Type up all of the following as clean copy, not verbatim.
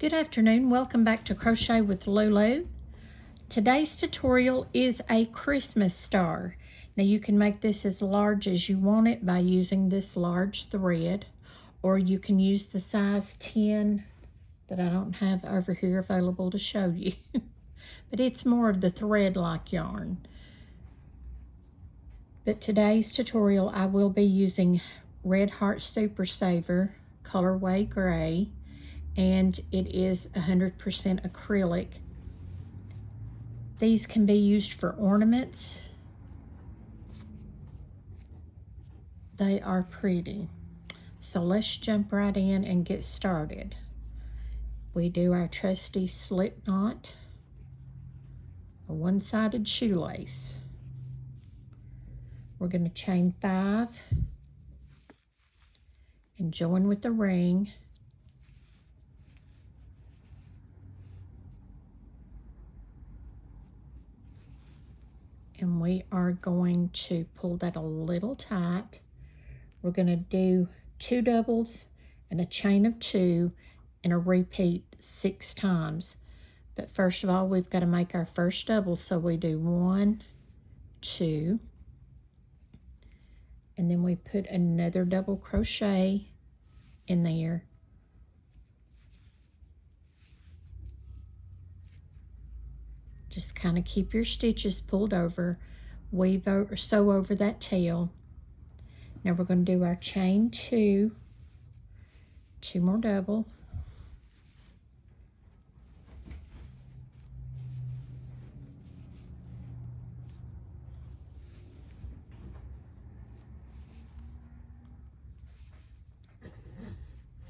Good afternoon, welcome back to Crochet with Lulu. Today's tutorial is a Christmas star. Now you can make this as large as you want it by using this large thread, or you can use the size 10 that I don't have over here available to show you. But it's more of the thread-like yarn. But today's tutorial I will be using Red Heart Super Saver colorway gray, and it is 100% acrylic. These can be used for ornaments. They are pretty. So let's jump right in and get started. We do our trusty slip knot, a one-sided shoelace. We're going to chain 5 and join with the ring. And we are going to pull that a little tight. We're going to do 2 doubles and a chain of 2 and a repeat 6 times. But first of all, we've got to make our first double. So we do 1, 2, and then we put another double crochet in there. Just kind of keep your stitches pulled over, weave over, sew over that tail. Now we're going to do our chain 2, 2 more double,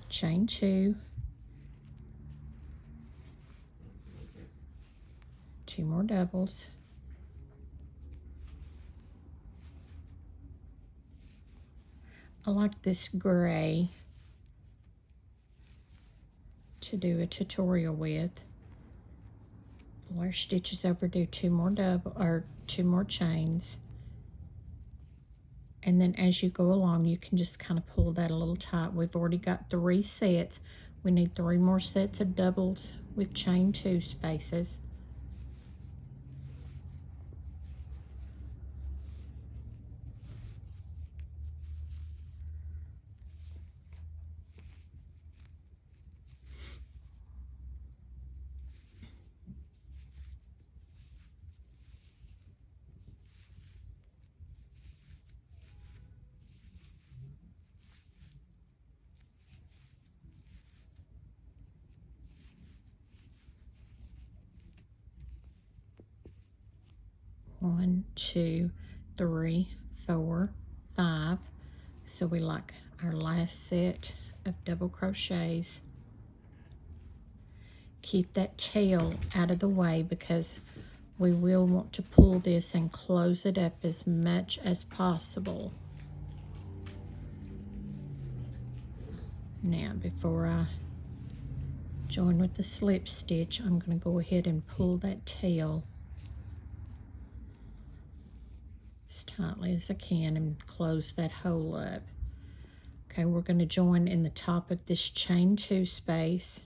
chain 2, 2 more doubles, I like this gray to do a tutorial with. Pull our stitches over, do 2 more double or 2 more chains, and then as you go along you can just kind of pull that a little tight. We've already got 3 sets. We need 3 more sets of doubles with chain 2 spaces. One, 2, 3, 4, 5. So we like our last set of double crochets. Keep that tail out of the way because we will want to pull this and close it up as much as possible. Now before I join with the slip stitch, I'm going to go ahead and pull that tail as tightly as I can and close that hole up. Okay, we're going to join in the top of this chain 2 space.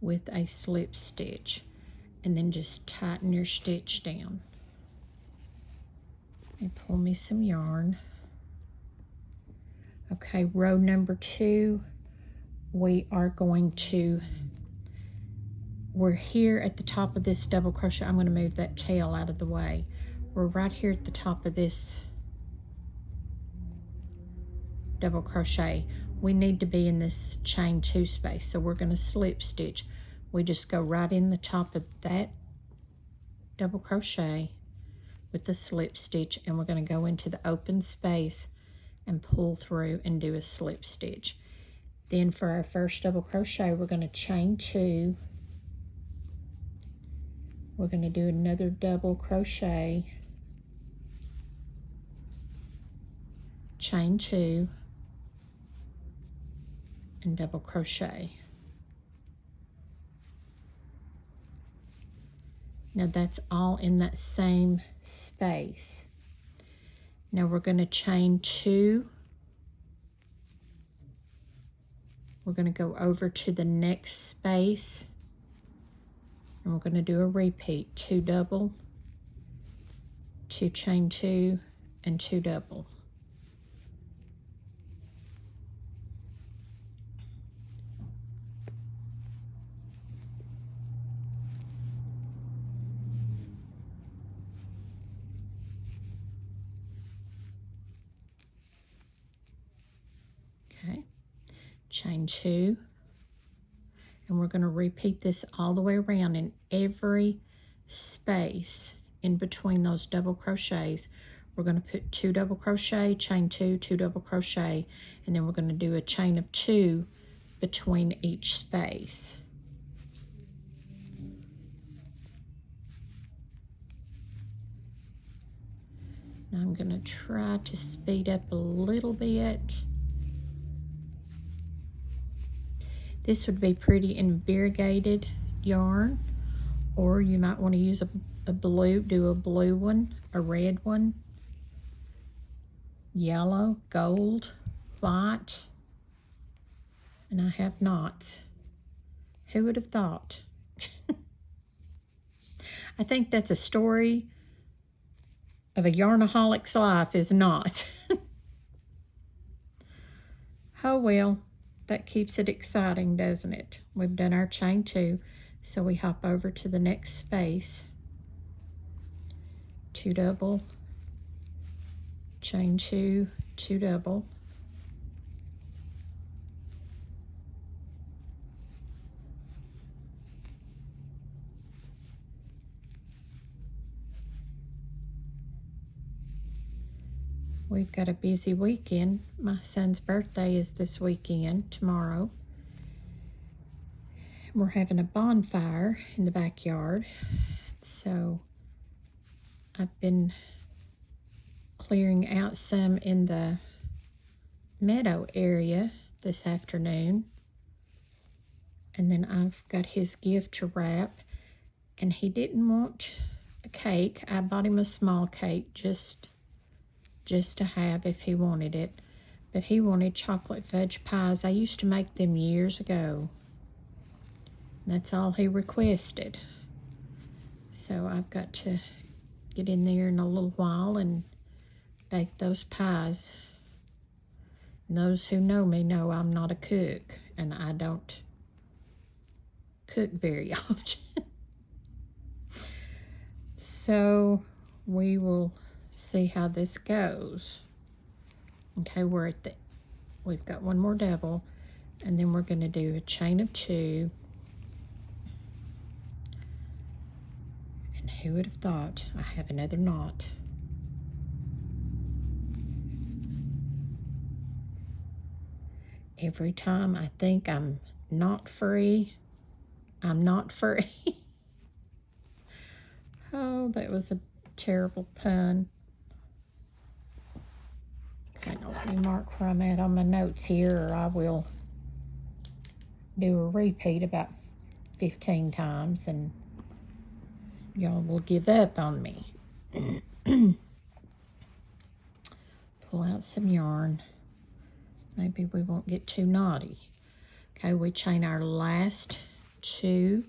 With a slip stitch, and then just tighten your stitch down. And pull me some yarn. Okay, row number 2. We are going to, we're here at the top of this double crochet. I'm going to move that tail out of the way. We're right here at the top of this double crochet. We need to be in this chain 2 space, so we're going to slip stitch. We just go right in the top of that double crochet with the slip stitch, and we're going to go into the open space and pull through and do a slip stitch. Then for our first double crochet, we're going to chain 2. We're going to do another double crochet, chain 2, and double crochet. Now that's all in that same space. Now we're going to chain 2. We're going to go over to the next space, and we're going to do a repeat. 2 double, 2 chain 2, and 2 double. Okay, chain 2, and we're going to repeat this all the way around in every space in between those double crochets. We're going to put 2 double crochet, chain 2, 2 double crochet, and then we're going to do a chain of 2 between each space. Now I'm going to try to speed up a little bit. This would be pretty in variegated yarn, or you might want to use a blue, do a blue one, a red one, yellow, gold, white, and I have knots. Who would have thought? I think that's a story of a yarnaholic's life, is not. Oh well. That keeps it exciting, doesn't it? We've done our chain 2, so we hop over to the next space. 2 double, chain 2, 2 double. We've got a busy weekend. My son's birthday is this weekend, tomorrow. We're having a bonfire in the backyard. So I've been clearing out some in the meadow area this afternoon. And then I've got his gift to wrap. And he didn't want a cake. I bought him a small cake just to have if he wanted it. But he wanted chocolate fudge pies. I used to make them years ago. That's all he requested. So I've got to get in there in a little while and bake those pies. And those who know me know I'm not a cook, and I don't cook very often. So we will see how this goes. Okay, we've got one more double, and then we're going to do a chain of 2. And who would have thought? I have another knot. Every time I think I'm not free, I'm not free. Oh, that was a terrible pun. Okay, now let me mark where I'm at on my notes here, or I will do a repeat about 15 times and y'all will give up on me. Pull out some yarn. Maybe we won't get too naughty. Okay, we chain our last 2,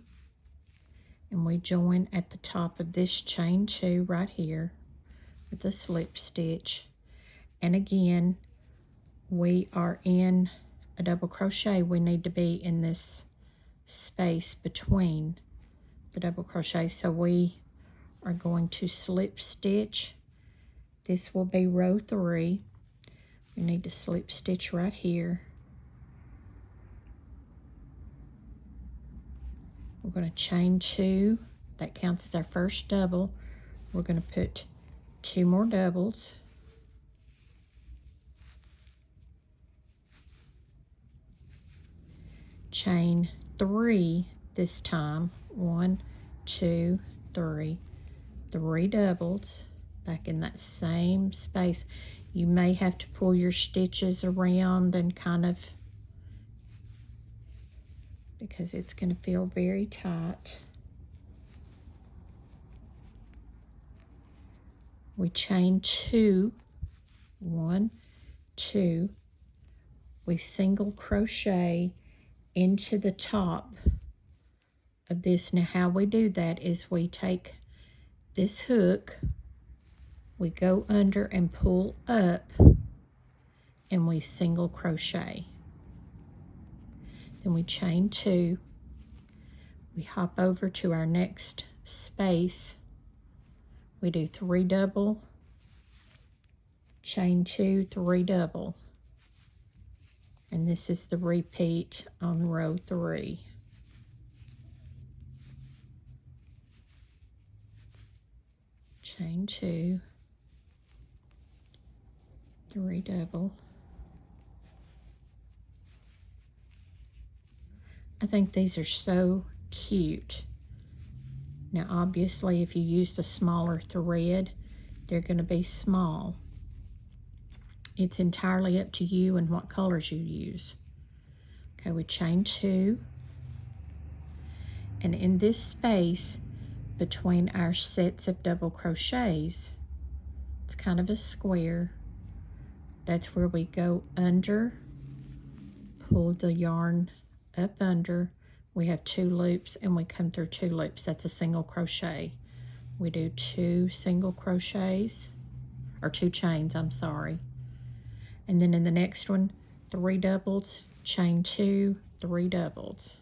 and we join at the top of this chain 2 right here with a slip stitch. And again, we are in a double crochet. We need to be in this space between the double crochet. So we are going to slip stitch. This will be row 3. We need to slip stitch right here. We're going to chain 2. That counts as our first double. We're going to put 2 more doubles. Chain 3 this time. 1, 2, 3. 3 doubles back in that same space. You may have to pull your stitches around and kind of, because it's going to feel very tight. We chain 2 1, 2, we single crochet into the top of this. Now how we do that is we take this hook, we go under and pull up, and we single crochet. Then we chain 2, we hop over to our next space, we do 3 double, chain 2, 3 double, and this is the repeat on row 3. Chain 2, 3 double. I think these are so cute. Now obviously if you use the smaller thread, they're going to be small. It's entirely up to you and what colors you use. Okay, we chain 2, and in this space between our sets of double crochets, it's kind of a square, that's where we go under, pull the yarn up under, we have 2 loops, and we come through 2 loops. That's a single crochet. We do 2 single crochets, or 2 chains, I'm sorry. And then in the next one, 3 doubles, chain 2, 3 doubles.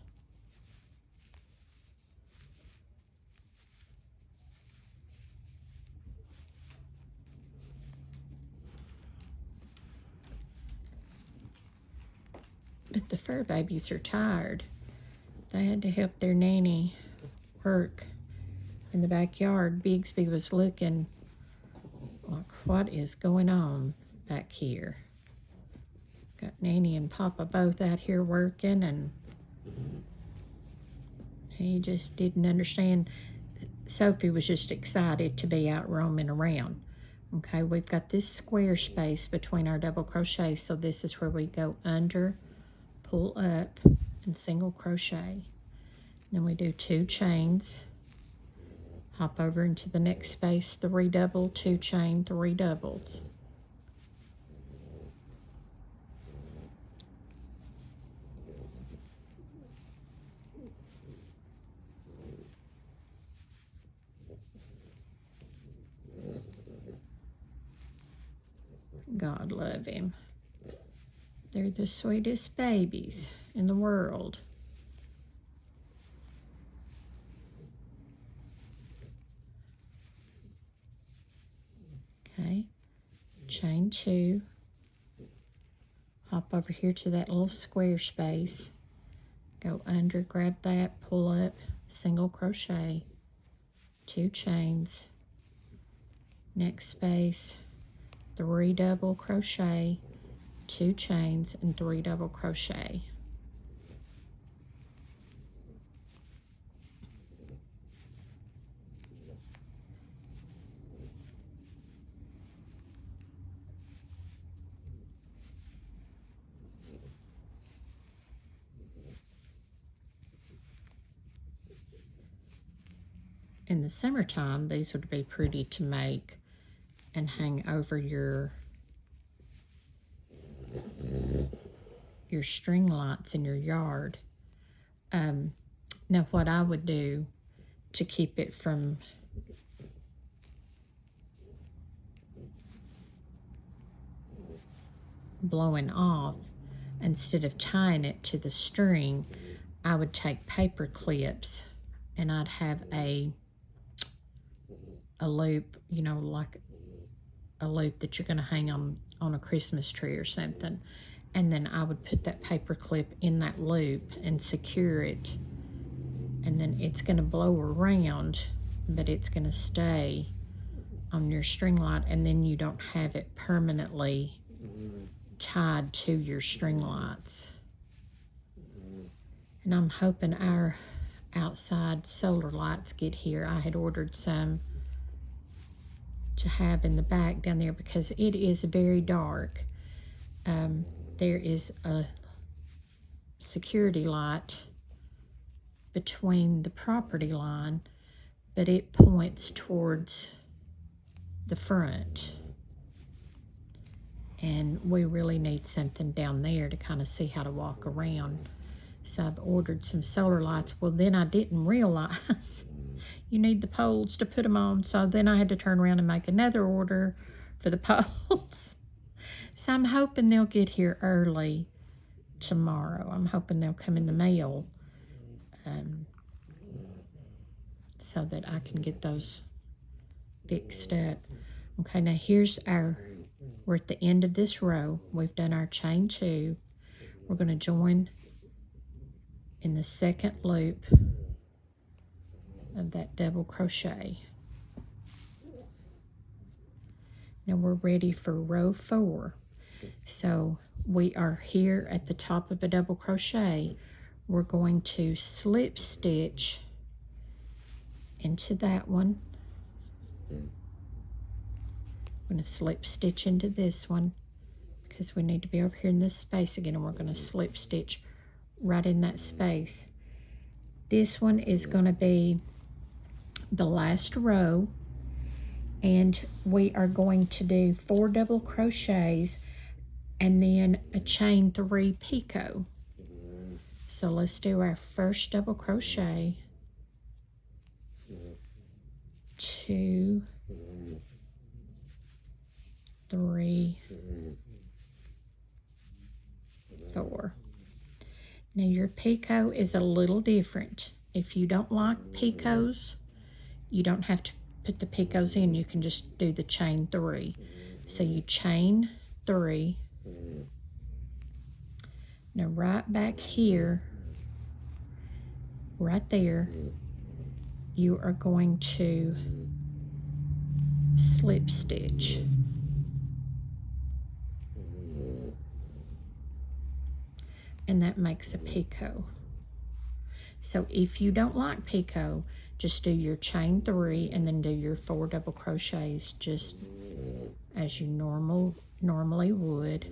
But the fur babies are tired. They had to help their nanny work in the backyard. Bigsby was looking like, what is going on back here? Got Nanny and Papa both out here working, and he just didn't understand. Sophie was just excited to be out roaming around. Okay, we've got this square space between our double crochets, so this is where we go under, pull up, and single crochet. Then we do 2 chains, hop over into the next space, 3 double, 2 chain, 3 doubles. God love him. They're the sweetest babies in the world. Okay, chain 2, hop over here to that little square space, go under, grab that, pull up, single crochet, 2 chains, next space, 3 double crochet, 2 chains, and 3 double crochet. In the summertime, these would be pretty to make and hang over your string lights in your yard. Now what I would do to keep it from blowing off, instead of tying it to the string, I would take paper clips and I'd have a loop, you know, like a loop that you're going to hang on a Christmas tree or something, and then I would put that paper clip in that loop and secure it, and then it's going to blow around, but it's going to stay on your string light, and then you don't have it permanently tied to your string lights. And I'm hoping our outside solar lights get here. I had ordered some to have in the back down there because it is very dark. There is a security light between the property line, but it points towards the front. And we really need something down there to kind of see how to walk around. So I've ordered some solar lights. Well, then I didn't realize you need the poles to put them on. So then I had to turn around and make another order for the poles. So I'm hoping they'll get here early tomorrow. I'm hoping they'll come in the mail so that I can get those fixed up. Okay, now we're at the end of this row. We've done our chain 2. We're going to join in the second loop of that double crochet. Now we're ready for row 4. So we are here at the top of a double crochet. We're going to slip stitch into that one. I'm going to slip stitch into this one because we need to be over here in this space again, and we're going to slip stitch right in that space. This one is going to be the last row, and we are going to do 4 double crochets and then a chain 3 picot. So let's do our first double crochet, 2, 3, 4. Now your picot is a little different. If you don't like picots, you don't have to put the picots in. You can just do the chain 3. So you chain 3. Now right back here, right there, you are going to slip stitch. And that makes a picot. So if you don't like picot, just do your chain 3 and then do your 4 double crochets just as you normally would.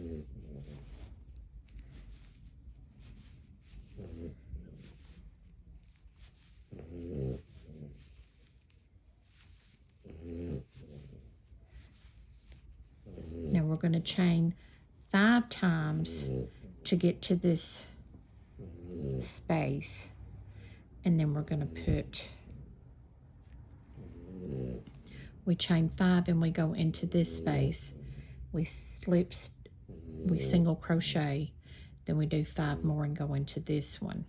Now we're going to chain 5 times to get to this space, and then we're going to we chain 5 and we go into this space, we single crochet, then we do 5 more and go into this one.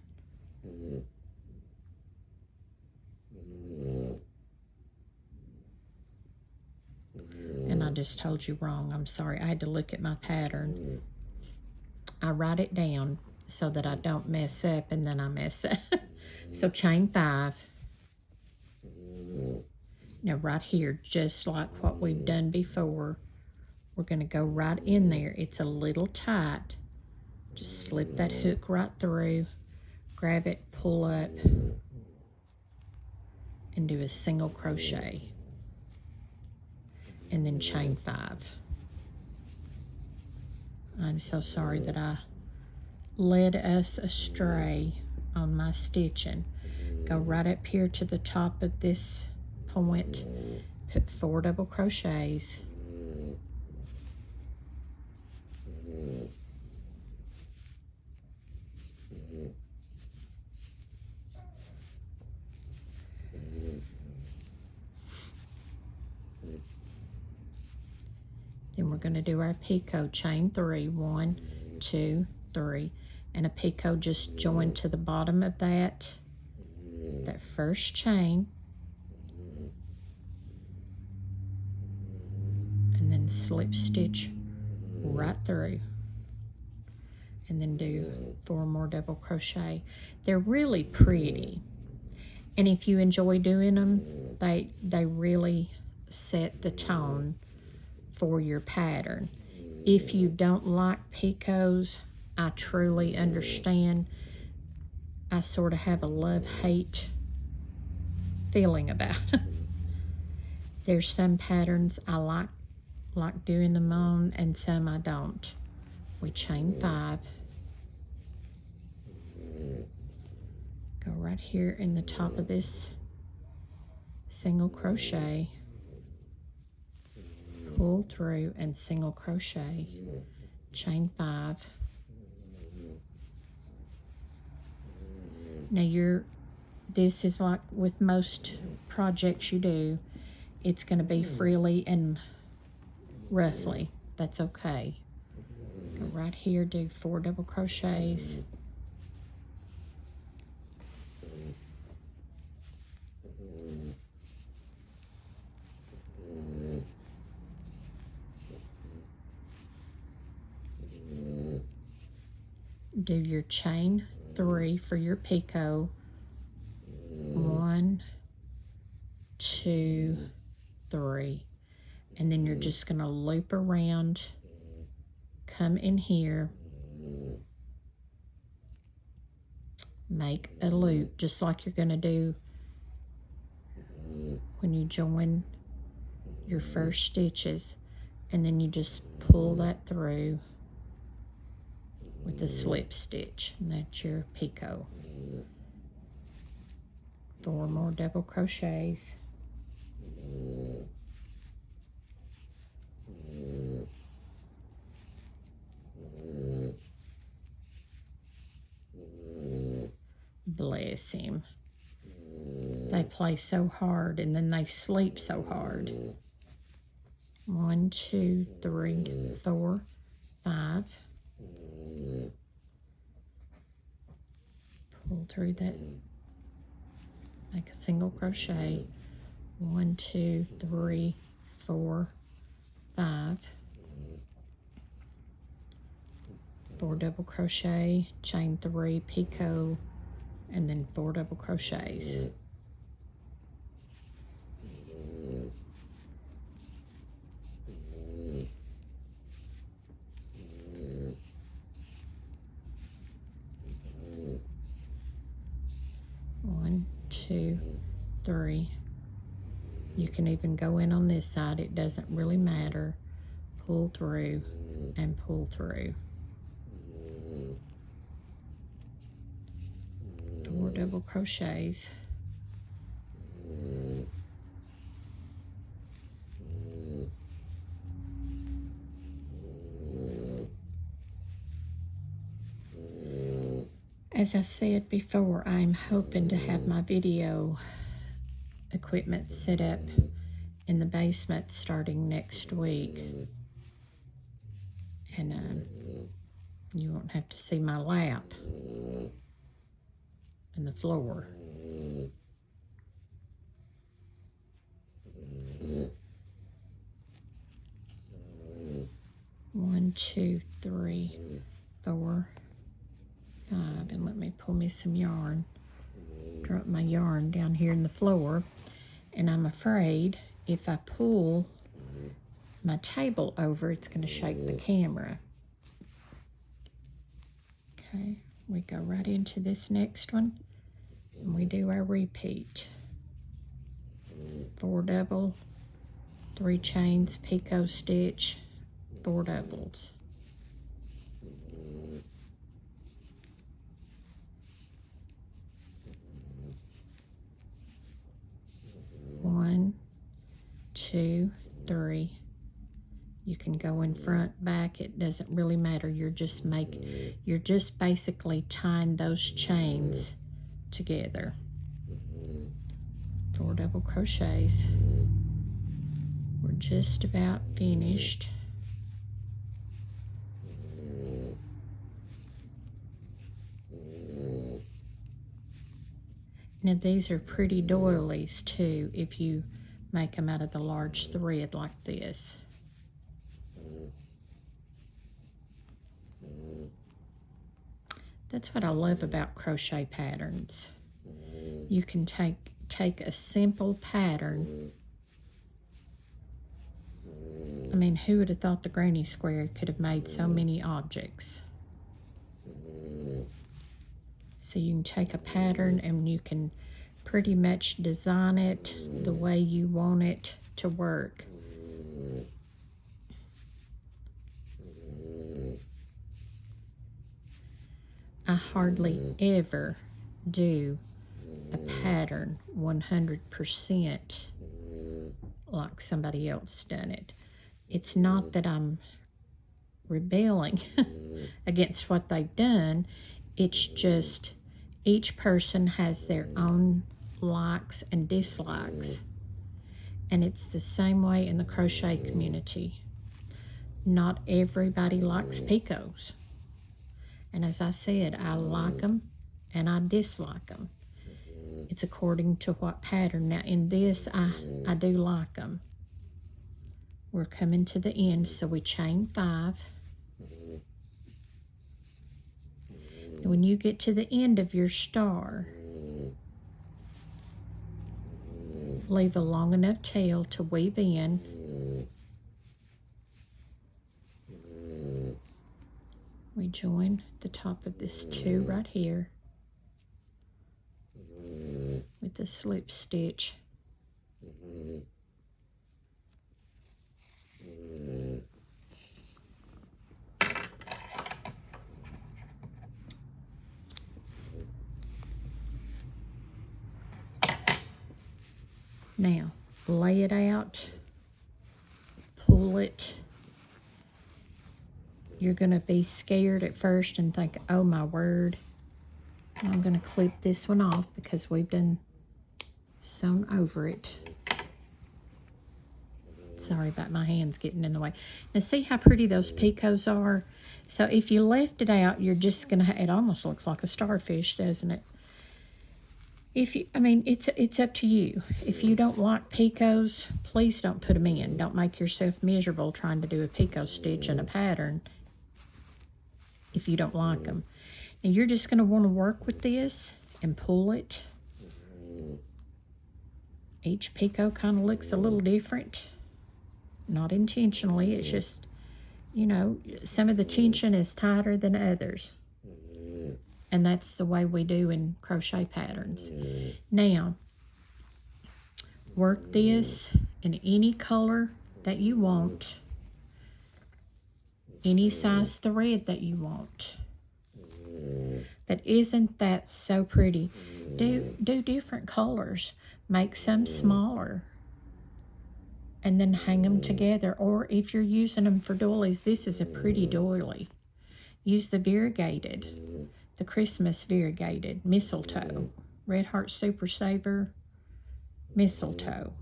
And I just told you wrong. I'm sorry. I had to look at my pattern. I write it down so that I don't mess up, and then I mess up. So chain 5. Now right here, just like what we've done before, we're going to go right in there. It's a little tight. Just slip that hook right through, grab it, pull up, and do a single crochet. And then chain 5. I'm so sorry that I led us astray on my stitching. Go right up here to the top of this point, put 4 double crochets, then we're going to do our picot, chain 3, 1, 2, 3, and a picot just join to the bottom of that first chain, and then slip stitch right through, and then do 4 more double crochet. They're really pretty, and if you enjoy doing them, they really set the tone for your pattern. If you don't like picots, I truly understand. I sort of have a love-hate feeling about it. There's some patterns I like doing them on, and some I don't. We chain 5. Go right here in the top of this single crochet. pull through and single crochet, chain 5. Now this is like with most projects you do, it's going to be freely and roughly. That's okay. Go right here, do 4 double crochets. Do your chain 3 for your picot. 1, 2, 3. And then you're just going to loop around, come in here, make a loop just like you're going to do when you join your first stitches, and then you just pull that through with a slip stitch, and that's your picot. 4 more double crochets. Bless him. They play so hard and then they sleep so hard. 1, 2, 3, 4, 5. Pull through that. Make a single crochet. 1, 2, 3, 4, 5. 4 double crochet, chain 3, picot, and then 4 double crochets. One, 2, 3. You can even go in on this side. It doesn't really matter. Pull through and pull through. 4 double crochets. As I said before, I'm hoping to have my video equipment set up in the basement starting next week. And you won't have to see my lap and the floor. One, 2, 3, 4, 5. And let me pull me some yarn. Drop my yarn down here in the floor. And I'm afraid if I pull my table over, it's going to shake the camera. Okay, we go right into this next one, and we do our repeat. 4 double, 3 chains, picot stitch, 4 doubles. One, 2, 3. You can go in front, back, it doesn't really matter. You're just basically tying those chains together. 4 double crochets. We're just about finished. Now these are pretty doilies too, if you make them out of the large thread like this. That's what I love about crochet patterns. You can take a simple pattern. I mean, who would have thought the granny square could have made so many objects? So you can take a pattern and you can pretty much design it the way you want it to work. I hardly ever do a pattern 100% like somebody else done it. It's not that I'm rebelling against what they've done. It's just each person has their own likes and dislikes. And it's the same way in the crochet community. Not everybody likes picots. And as I said, I like them and I dislike them. It's according to what pattern. Now in this, I do like them. We're coming to the end, so we chain 5. When you get to the end of your star, leave a long enough tail to weave in. We join the top of this 2 right here with the slip stitch. Now, lay it out, pull it. You're going to be scared at first and think, oh my word. I'm going to clip this one off because we've done sewn over it. Sorry about my hands getting in the way. Now see how pretty those picots are? So if you left it out, you're just going to, it almost looks like a starfish, doesn't it? If you, I mean, it's up to you. If you don't like picots, please don't put them in. Don't make yourself miserable trying to do a picot stitch in a pattern if you don't like them. And you're just going to want to work with this and pull it. Each picot kind of looks a little different. Not intentionally, it's just, you know, some of the tension is tighter than others. And that's the way we do in crochet patterns. Now, work this in any color that you want, any size thread that you want. But isn't that so pretty? Do different colors. Make some smaller and then hang them together. Or if you're using them for doilies, this is a pretty doily. Use the variegated. The Christmas variegated mistletoe, Red Heart Super Saver mistletoe,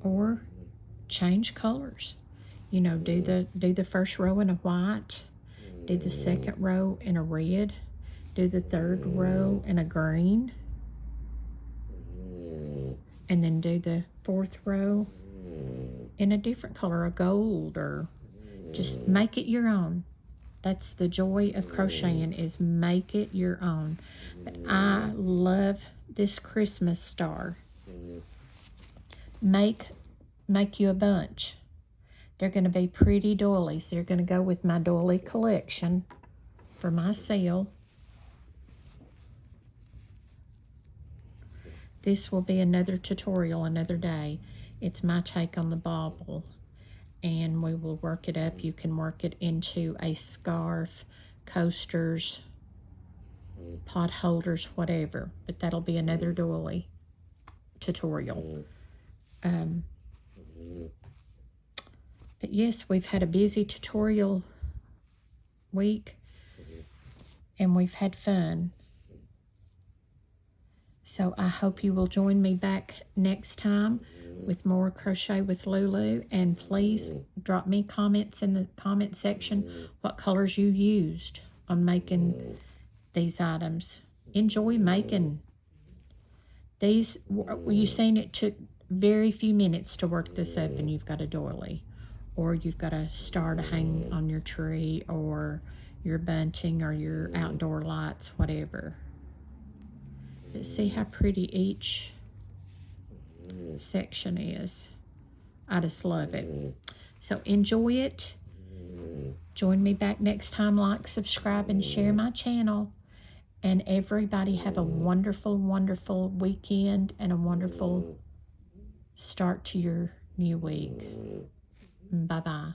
or change colors. You know, do the first row in a white, do the second row in a red, do the third row in a green, and then do the 4th row in a different color, a gold, or just make it your own. That's the joy of crocheting, is make it your own. But I love this Christmas star. Make you a bunch. They're going to be pretty doilies. They're going to go with my doily collection for my sale. This will be another tutorial another day. It's my take on the bauble. And we will work it up. You can work it into a scarf, coasters, pot holders, whatever. But that'll be another doily tutorial. But yes, we've had a busy tutorial week. And we've had fun. So I hope you will join me back next time with more Crochet with Lulu, and please drop me comments in the comment section what colors you used on making these items. Enjoy making these. You've seen it took very few minutes to work this up, and you've got a doily, or you've got a star to hang on your tree, or your bunting, or your outdoor lights, whatever. But see how pretty each section is. I just love it. So enjoy it. Join me back next time. Like, subscribe, and share my channel. And everybody have a wonderful, wonderful weekend and a wonderful start to your new week. Bye-bye.